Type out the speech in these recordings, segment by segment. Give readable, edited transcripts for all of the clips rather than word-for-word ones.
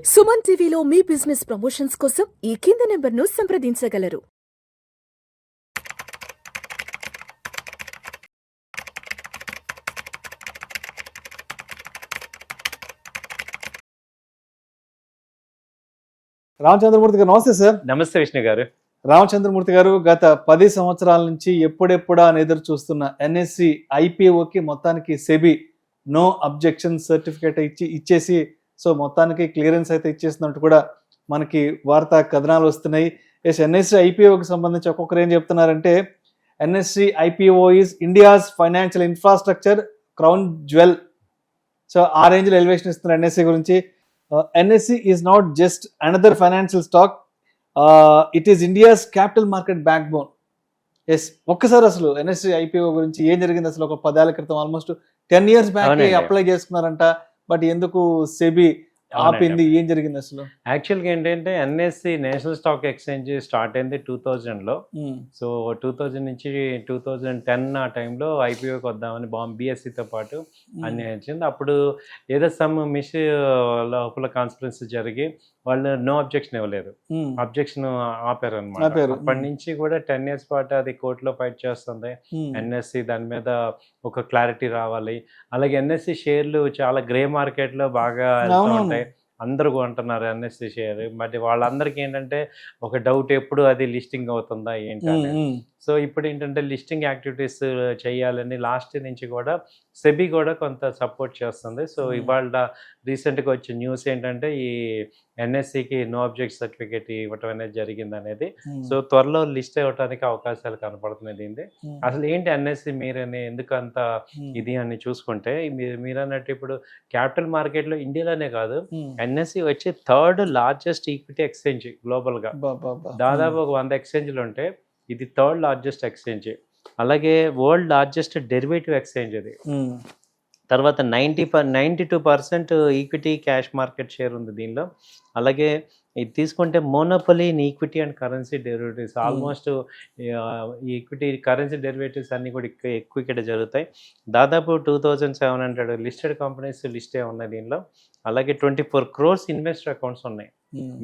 సుమన్ టీవీలో మీ business promotions కోసం ఈ కింది నెంబర్ను సంప్రదించగలరు. రామచంద్రమూర్తి గారు నమస్తే సార్. నమస్తే విష్ణు గారు. రామచంద్రమూర్తి గారు గత 10 సంవత్సరాల నుంచి ఎప్పుడెప్పుడా అని ఎదురు చూస్తున్న ఎన్ఎస్సి ఐపీఓకి మొత్తానికి సెబీ నో అబ్జెక్షన్ సర్టిఫికేట్ ఇచ్చేసి సో మొత్తానికి క్లియరెన్స్ అయితే ఇచ్చేసినట్టు కూడా మనకి వార్తా కథనాలు వస్తున్నాయి. ఎస్, ఎన్ఎస్సి ఐపీఓకి సంబంధించి ఒక్కొక్కరు ఏం చెప్తున్నారంటే NSE IPO is India's financial infrastructure crown jewel. So ఆ రేంజ్లో ఎలివేషన్ ఇస్తున్నారు ఎన్ఎస్సి గురించి. NSE is not just another financial stock, it is India's capital market backbone. Yes, ఒక్కసారి అసలు NSE IPO గురించి ఏం జరిగింది అసలు? ఒక 10 ఏళ్ల క్రితం ఆల్మోస్ట్ 10 years బ్యాక్ అప్లై చేసుకున్నారంట, బట్ ఎందుకు సెబీ ఆపింది? ఏం జరిగింది అసలు? యాక్చువల్గా ఏంటంటే NSE national stock exchange start అయింది 2000లో. సో 2000 నుంచి 2010 ఆ టైంలో ఐపీఓకి వద్దామని BSEతో పాటు అన్నీ వచ్చింది. అప్పుడు ఏదో సమ్ లోపల కాన్స్పరెన్సీ జరిగి వాళ్ళు నో అబ్జెక్షన్ ఇవ్వలేదు, అబ్జెక్షన్ ఆపారు అనమాట. అప్పటి నుంచి కూడా 10 years పాటు అది కోర్టులో ఫైట్ చేస్తుంది ఎన్ఎస్సి. దాని మీద ఒక క్లారిటీ రావాలి. అలాగే ఎన్ఎస్సి షేర్లు చాలా గ్రే మార్కెట్లో బాగా వెళ్తూ ఉంటాయి, అందరూ కొంటున్నారు ఎన్ఎస్సి షేర్. మరి వాళ్ళందరికీ ఏంటంటే ఒక డౌట్, ఎప్పుడు అది లిస్టింగ్ అవుతుందా ఏంటంటే. సో ఇప్పుడు ఏంటంటే లిస్టింగ్ యాక్టివిటీస్ చేయాలని లాస్ట్ నుంచి కూడా సెబీ కూడా కొంత సపోర్ట్ చేస్తుంది. సో ఇవాళ రీసెంట్గా వచ్చే న్యూస్ ఏంటంటే ఈ ఎన్ఎస్సికి నో అబ్జెక్ట్ సర్టిఫికేట్ ఇవ్వటం అనేది జరిగింది అనేది. సో త్వరలో లిస్ట్ అవ్వడానికి అవకాశాలు కనపడుతున్నాయి దీన్ని. అసలు ఏంటి ఎన్ఎస్సి మీరని ఎందుకు అంత ఇది అని చూసుకుంటే, మీరు అన్నట్టు ఇప్పుడు క్యాపిటల్ మార్కెట్లో ఇండియాలోనే కాదు, ఎన్ఎస్సి వచ్చి 3rd లార్జెస్ట్ ఈక్విటీ ఎక్స్చేంజ్ గ్లోబల్గా. దాదాపు ఒక 100 ఎక్స్చేంజ్లు ఉంటే ఇది 3rd లార్జెస్ట్ ఎక్స్చేంజ్. అలాగే వరల్డ్ లార్జెస్ట్ డెరివేటివ్ ఎక్స్చేంజ్ ఇది. తర్వాత 92% ఈక్విటీ క్యాష్ మార్కెట్ షేర్ ఉంది దీనిలో. అలాగే ఇది తీసుకుంటే monopoly in equity and currency derivatives. Almost equity currency derivatives అన్నీ కూడా ఎక్కువ ఇక్కడ జరుగుతాయి. దాదాపు 2700 లిస్టెడ్ కంపెనీస్ లిస్టే ఉన్నాయి దీనిలో. అలాగే 24 crores ఇన్వెస్టర్ అకౌంట్స్ ఉన్నాయి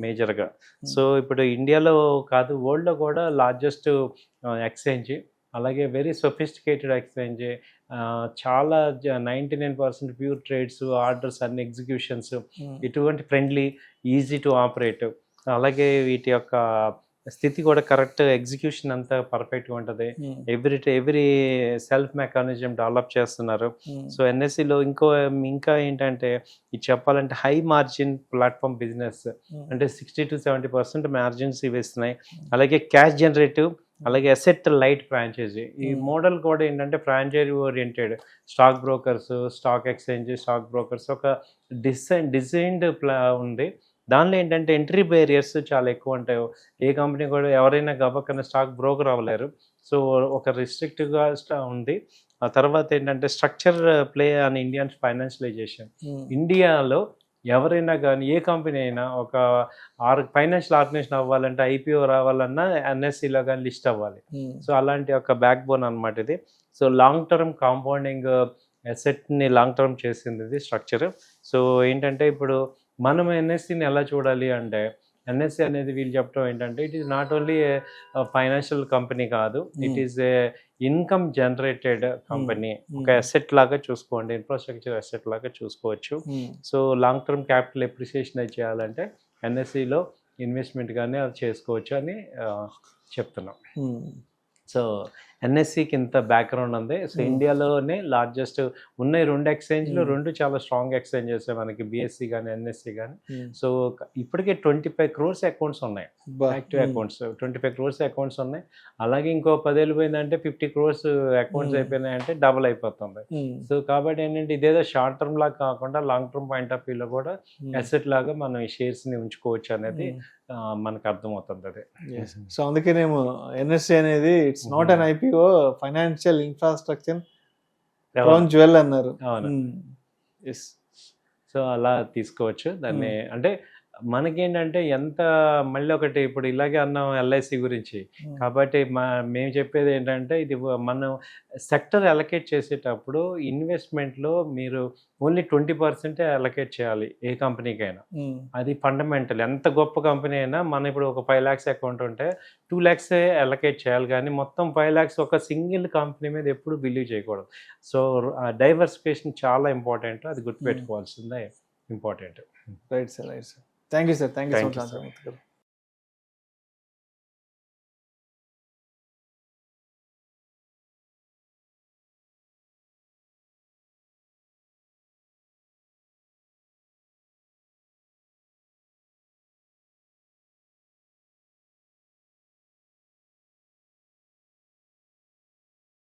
మేజర్గా. సో ఇప్పుడు ఇండియాలో కాదు, వరల్డ్లో కూడా లార్జెస్ట్ ఎక్స్చేంజ్. అలాగే వెరీ సొఫిస్టికేటెడ్ ఎక్స్చేంజ్. చాలా 99% ప్యూర్ ట్రేడ్స్, ఆర్డర్స్, అన్ని ఎగ్జిక్యూషన్స్, ఇటువంటి ఫ్రెండ్లీ, ఈజీ టు ఆపరేట్. అలాగే వీటి యొక్క స్థితి కూడా కరెక్ట్, ఎగ్జిక్యూషన్ అంతా పర్ఫెక్ట్గా ఉంటుంది. ఎవ్రీ సెల్ఫ్ మెకానిజం డెవలప్ చేస్తున్నారు. సో ఎన్ఎస్సిలో ఇంకా ఏంటంటే ఇది చెప్పాలంటే హై మార్జిన్ ప్లాట్ఫామ్ బిజినెస్, అంటే 60 to 70% మార్జిన్స్ ఇవి ఇస్తున్నాయి. అలాగే క్యాష్ జనరేటివ్, అలాగే అసెట్ లైట్ ఫ్రాంచైజీ. ఈ మోడల్ కూడా ఏంటంటే franchise oriented. Stock brokers, stock exchange, stock brokers ఒక డిజైన్డ్ ఉంది. దానిలో ఏంటంటే ఎంట్రీ బ్యారియర్స్ చాలా ఎక్కువ ఉంటాయి. ఏ కంపెనీ కూడా ఎవరైనా గబక్కన స్టాక్ బ్రోకర్ అవ్వలేరు. సో ఒక రిస్ట్రిక్టివ్గా ఉంది. ఆ తర్వాత ఏంటంటే structure play on Indian financialisation. ఇండియాలో ఎవరైనా కానీ ఏ కంపెనీ అయినా ఒక ఫైనాన్షియల్ ఆర్గనైజేషన్ అవ్వాలంటే, ఐపీఓ రావాలన్నా ఎన్ఎస్సిలో కానీ లిస్ట్ అవ్వాలి. సో అలాంటి ఒక బ్యాక్ బోన్ అనమాట ఇది. సో లాంగ్ టర్మ్ కాంపౌండింగ్ అసెట్ని లాంగ్ టర్మ్ చేసింది ఇది స్ట్రక్చర్. సో ఏంటంటే ఇప్పుడు మనం ఎన్ఎస్సిని ఎలా చూడాలి అంటే, ఎన్ఎస్సి అనేది వీళ్ళు చెప్పడం ఏంటంటే it is not only financial company కాదు, it is a income generated company. ఒక అసెట్ లాగా చూసుకోండి, ఇన్ఫ్రాస్ట్రక్చర్ అసెట్ లాగా చూసుకోవచ్చు. So long term capital appreciation చేయాలంటే ఎన్ఎస్సిలో ఇన్వెస్ట్మెంట్ కానీ అది చేసుకోవచ్చు అని చెప్తున్నాం. సో ఎన్ఎస్సికి ఇంత బ్యాక్గ్రౌండ్ ఉంది. సో ఇండియాలోనే లార్జెస్ట్ ఉన్నాయి 2 ఎక్స్చేంజ్లు, 2 చాలా స్ట్రాంగ్ ఎక్స్చేంజెస్ మనకి, బిఎస్సి కానీ ఎన్ఎస్సి కానీ. సో ఇప్పటికే 25 crores అకౌంట్స్ ఉన్నాయి, యాక్టివ్ అకౌంట్స్ 25 crores అకౌంట్స్ ఉన్నాయి. అలాగే ఇంకో 10 ఏళ్ళు పోయిందంటే 50 crores అకౌంట్స్ అయిపోయినాయంటే డబుల్ అయిపోతుంది. సో కాబట్టి ఏంటంటే ఇదేదో షార్ట్ టర్మ్ లాగా కాకుండా లాంగ్ టర్మ్ పాయింట్ ఆఫ్ వ్యూలో కూడా అసెట్ లాగా మనం ఈ షేర్స్ని ఉంచుకోవచ్చు అనేది మనకు అర్థమవుతుంది అది. సో అందుకేనేమో ఎన్ఎస్సి అనేది it's not an IPO, financial infrastructure crown jewel అన్నారు. అవును. సో అలా తీసుకోవచ్చు దాన్ని. అంటే మనకేంటంటే ఎంత మళ్ళీ ఒకటి ఇప్పుడు ఇలాగే అన్నాం ఎల్ఐసి గురించి. కాబట్టి మేము చెప్పేది ఏంటంటే ఇది మనం సెక్టర్ అలొకేట్ చేసేటప్పుడు ఇన్వెస్ట్‌మెంట్‌లో మీరు ఓన్లీ 20% అలొకేట్ చేయాలి ఏ కంపెనీకైనా. అది ఫండమెంటల్. ఎంత గొప్ప కంపెనీ అయినా మనం ఇప్పుడు ఒక 5 లాక్స్ అకౌంట్ ఉంటే 2 లాక్సే అలొకేట్ చేయాలి కానీ మొత్తం 5 లాక్స్ ఒక సింగిల్ కంపెనీ మీద ఎప్పుడు బిలీవ్ చేయకూడదు. సో డైవర్సిఫికేషన్ చాలా ఇంపార్టెంట్. అది గుర్తుపెట్టుకోవాల్సిందే important. Right sir, right sir. Thank you sir, thank you so Thank much you, sir. Andhramurthy గారు.